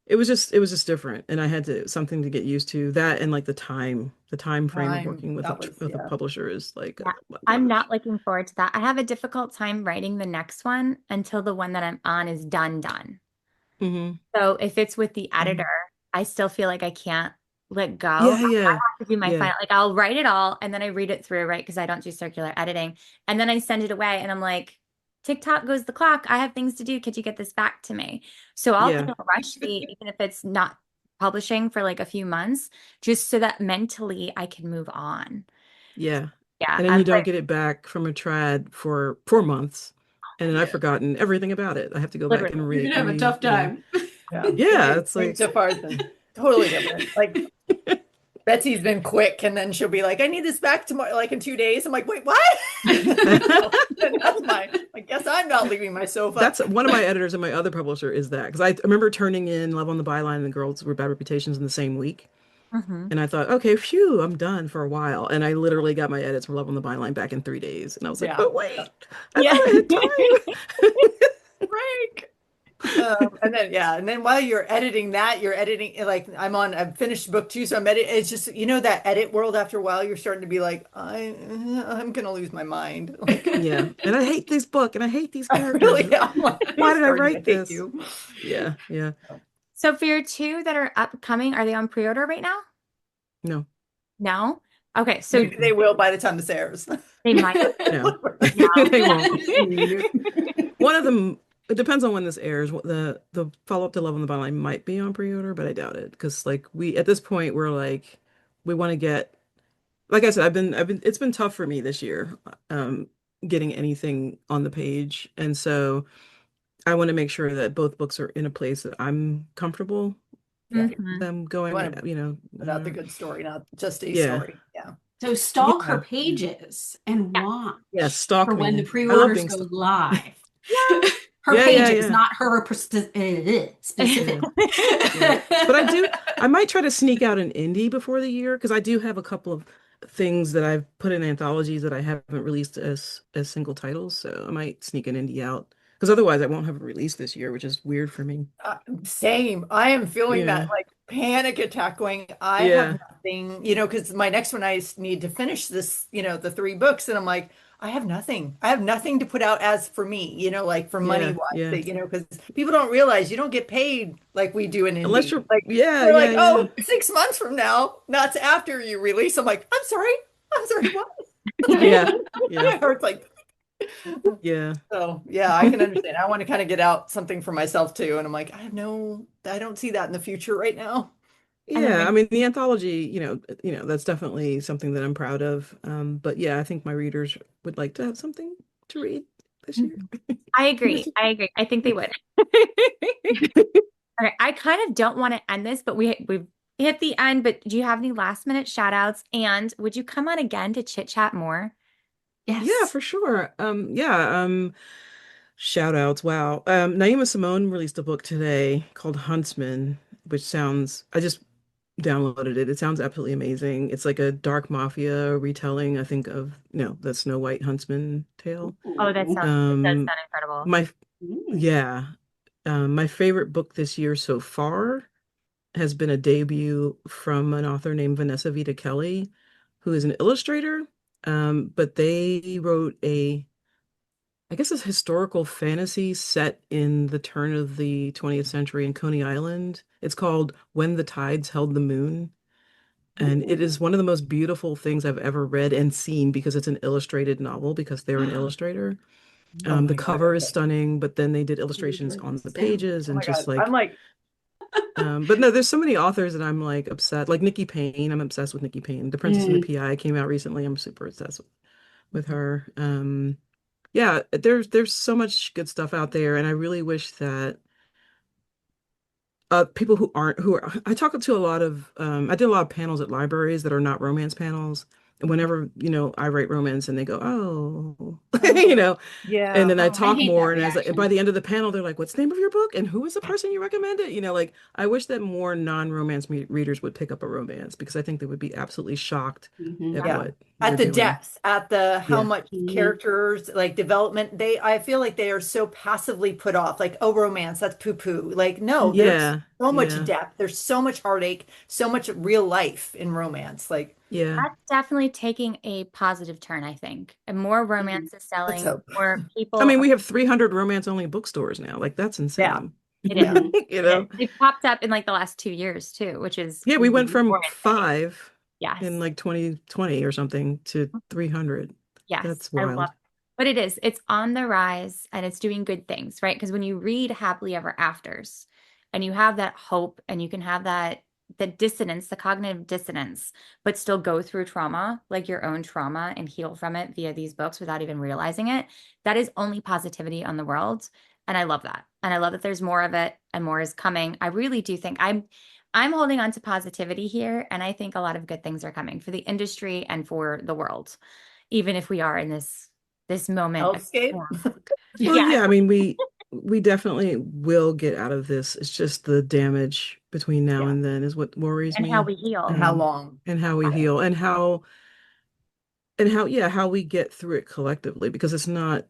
It was just different, and I had to something to get used to that, and like the time frame of Time. working That was with a yeah. publisher is like, Yeah, oh my I'm gosh. not looking forward to that. I have a difficult time writing the next one until the one that I'm on is done. Hmm. So if it's with the editor, Hmm. I still feel like I can't let go. I Yeah, have yeah, to do my yeah, final, like I'll write it all and then I read it through, right? Because I don't do circular editing. And then I send it away and I'm like, TikTok goes the clock. I have things to do. Could you get this back to me? So I'll yeah, kind of rush even if it's not publishing for like a few months, just so that mentally I can move on. yeah. Yeah, And then I'm you don't get it back from a trad for 4 months, and then I've Yeah. forgotten everything about it. I have to go back literally. and You're gonna have a tough you know. time. Yeah. Yeah, it's Maybe like so far has been totally different. Like Betsy's been quick, and then she'll be like, "I need this back tomorrow, like in 2 days." I'm like, "Wait, what?" So, and that's my. I guess I'm not leaving my sofa. that's one of my editors and my other publisher is that because I remember turning in Love on the Byline and the Girls Were Bad Reputations in the same week. Mhm. And I thought, okay, phew, I'm done for a while. And I literally got my edits from Love on the Byline back in 3 days. And I was like, Yeah. but wait, I thought Yeah. I had time. Break. And then yeah, and then while you're editing that, you're editing like I've finished book two, so I'm editing. It's just that edit world. After a while, you're starting to be like, I'm gonna lose my mind. Like Yeah. And I hate this book and I hate these I characters. really am. Like, Why I'm did I starting to write hate this? you. Yeah, yeah. So for your two that are upcoming, are they on pre-order right now? No. No? Okay, so Maybe they will by the time this airs. they might. No. Yeah. They won't. Nope. One of them, it depends on when this airs. The follow-up to Love on the Byline might be on pre-order, but I doubt it. Because like we at this point we're like we want to get like I said, it's been tough for me this year, getting anything on the page. And so I want to make sure that both books are in a place that I'm comfortable Yeah, Mhm. them you going, want to put out the good story, not just a yeah. story. Yeah. So Yeah. stalk her pages and Yeah. Yeah, watch for stalk when the me. I love pre-orders being go stalked. live. Yeah. Her Yeah, yeah, pages, yeah. not her specific. Yeah. Yeah. But I might try to sneak out an indie before the year because I do have a couple of things that I've put in anthologies that I haven't released as single titles. So I might sneak an indie out because otherwise I won't have a release this year, which is weird for me. Same. I am feeling that Yeah. like panic attack going, I have Yeah. nothing, because my next one need to finish this, the three books. And I'm like, I have nothing. I have nothing to put out as for me, like for money Yeah. wise, Yeah. because people don't realize you don't get paid like we do in Unless indie. you're, Like yeah, they're yeah, like, yeah. oh, 6 months from now, that's after you release. I'm like, I'm sorry. I'm sorry, what? Yeah. Yeah. My heart's like, Yeah. so yeah, I can understand. I want to kind of get out something for myself too. And I'm like, I don't see that in the future right now. And then Yeah, I mean the anthology, that's definitely something that I'm proud of. But yeah, I think my readers would like to have something to read this year. I agree. I agree. I think they would. Okay, I kind of don't want to end this, but we've hit the end. But do you have any last minute shout outs? And would you come on again to chit chat more? Yeah, Yes. for sure. Yeah, shout outs. Wow. Naima Simone released a book today called Huntsman, which sounds, I just downloaded it. It sounds absolutely amazing. It's like a dark mafia retelling, I think, of, the Snow White Huntsman tale. Oh, Ooh. it does Um, sound incredible. my, Ooh. yeah, my favorite book this year so far has been a debut from an author named Vanessa Vita Kelly, who is an illustrator. But they wrote I guess it's historical fantasy set in the turn of the 20th century in Coney Island. It's called When the Tides Held the Moon. And it is one of the most beautiful things I've ever read and seen because it's an illustrated novel because they're an illustrator. Oh The my God. cover is Okay. stunning, but then they did I'm gonna illustrations write on this the down. pages Oh and my just God. I'm like, like, but no, there's so many authors that I'm like obsessed. Like Nikki Payne, I'm obsessed with Nikki Payne. The Princess and the Mm. PI came out recently. I'm super obsessed with her. Yeah, there's so much good stuff out there, and I really wish that people who are I talk to a lot of I did a lot of panels at libraries that are not romance panels. And whenever, I write romance and they go, oh, you oh, know, and yeah. then I Oh, I talk hate that more, and by reaction. the end of the panel, they're like, "What's the name of your book? And who was the person you recommended?" Like I wish that more non-romance readers would pick up a romance because I think they would be absolutely shocked Hmm. at Yeah. what At you're the doing. depth, at the how Yeah, much Hmm. characters like development, I feel like they are so passively put off. Like, oh, romance, that's poo-poo. Like, no, there's yeah, so much yeah, depth. There's so much heartache, so much real life in romance. Like, yeah, That's definitely taking a positive turn, I think. And more Hmm. romance is let's selling, hope. more I people mean, are, we have 300 romance-only bookstores now. Like that's Yeah. insane. it is. Yeah. Hmm. You It is. know? They've popped up in like the last 2 years too, which is Yeah, we went Hmm. from more insane. 5 in Yes. like 2020 or something to 300. Yes, That's I love wild. it. But it is, it's on the rise and it's doing good things, right? Because when you read happily ever afters and you have that hope and you can have that the dissonance, the cognitive dissonance, but still go through trauma, like your own trauma and heal from it via these books without even realizing it, that is only positivity on the world. And I love that. And I love that there's more of it and more is coming. I really do think I'm holding on to positivity here, and I think a lot of good things are coming for the industry and for the world even if we are in this moment of Hellscape. storm. Well, Yeah, yeah, I mean, we definitely will get out of this. It's just the damage between now Yeah. and then is what worries and how me. we And heal. how Um, long? and how we Yeah. heal yeah, how we get through it collectively because it's not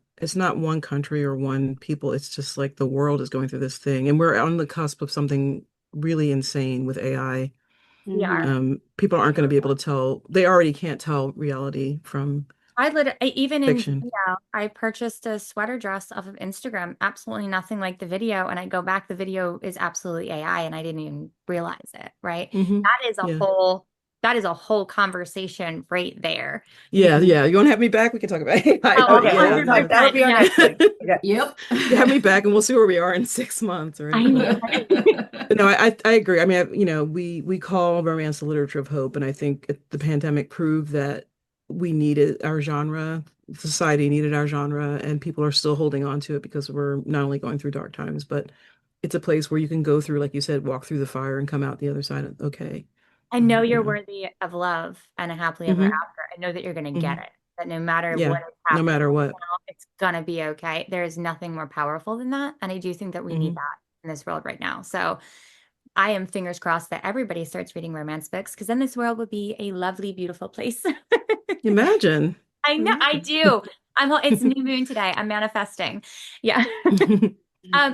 one country or one people. It's just like the world is going through this thing and we're on the cusp of something really insane with AI. We are. People aren't going to be able to tell, they already can't tell reality from I literally, even in fiction. video, I purchased a sweater dress off of Instagram, absolutely nothing like the video. And I go back, the video is absolutely AI, and I didn't even realize it, right? Hmm. That is a Yeah. whole, that is a whole conversation right there. Yeah, yeah. You want to have me back? We can talk about AI, Oh, but Okay, we yeah, can talk. no. That'll 100%. be our Yeah, next thing. Okay. Yep. You have me back and we'll see where we are in 6 months or I know. anything. But no, I agree. I mean, we call romance the literature of hope, and I think the pandemic proved that we needed our genre, society needed our genre, and people are still holding on to it because we're not only going through dark times, but it's a place where you can go through, like you said, walk through the fire and come out the other side of okay, I know you you're know. worthy of love and a happily ever Hmm. after. I know that you're going to get Hmm. it, that no matter Yeah, what is no happening matter right what. now, it's going to be okay. There is nothing more powerful than that. And I do think that we need Hmm. that in this world right now. So I am fingers crossed that everybody starts reading romance books because then this world would be a lovely, beautiful place. Imagine. I know, I Imagine. do. It's new moon today. I'm manifesting. Yeah.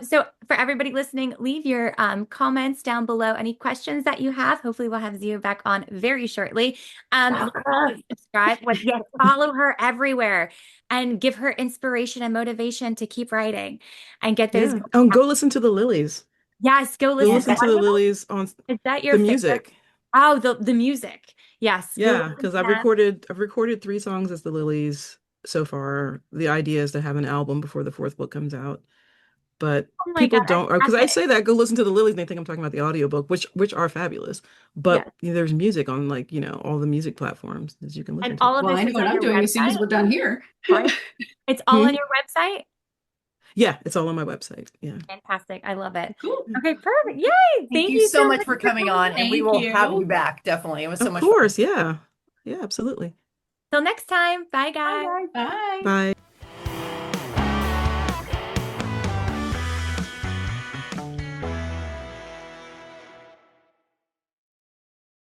So for everybody listening, leave your comments down below. Any questions that you have. Hopefully we'll have Zio back on very shortly. Subscribe with yes, follow her everywhere and give her inspiration and motivation to keep writing and get those. Yeah. Oh, and go listen to the Lilies. Yes, go Go listen Yeah, to listen to that, the what? Lilies on Is that your the favorite? music. Oh, the music. Yes, go Yeah, listen because to I've that. recorded 3 songs as the Lilies so far. The idea is to have an album before the 4th book comes out. But Oh my people God, don't, because I say that, go listen to the Lilies and they think I'm talking about the audiobook, which are fabulous. But yes. there's music on like, all the music platforms that you can And listen to. all of well, this I know is what on I'm your doing as soon as website. we're done here. Right? It's all Hmm? on your website. Yeah, it's all on my website. Yeah. Fantastic. I love it. Cool. Okay, perfect. Yay. Thank Thank you you so so much much for for coming on, and coming. we Thank will have you you. back. Definitely. It was so Of much fun. course, yeah. Yeah, absolutely. Till next time. Bye, guys. Bye. Bye.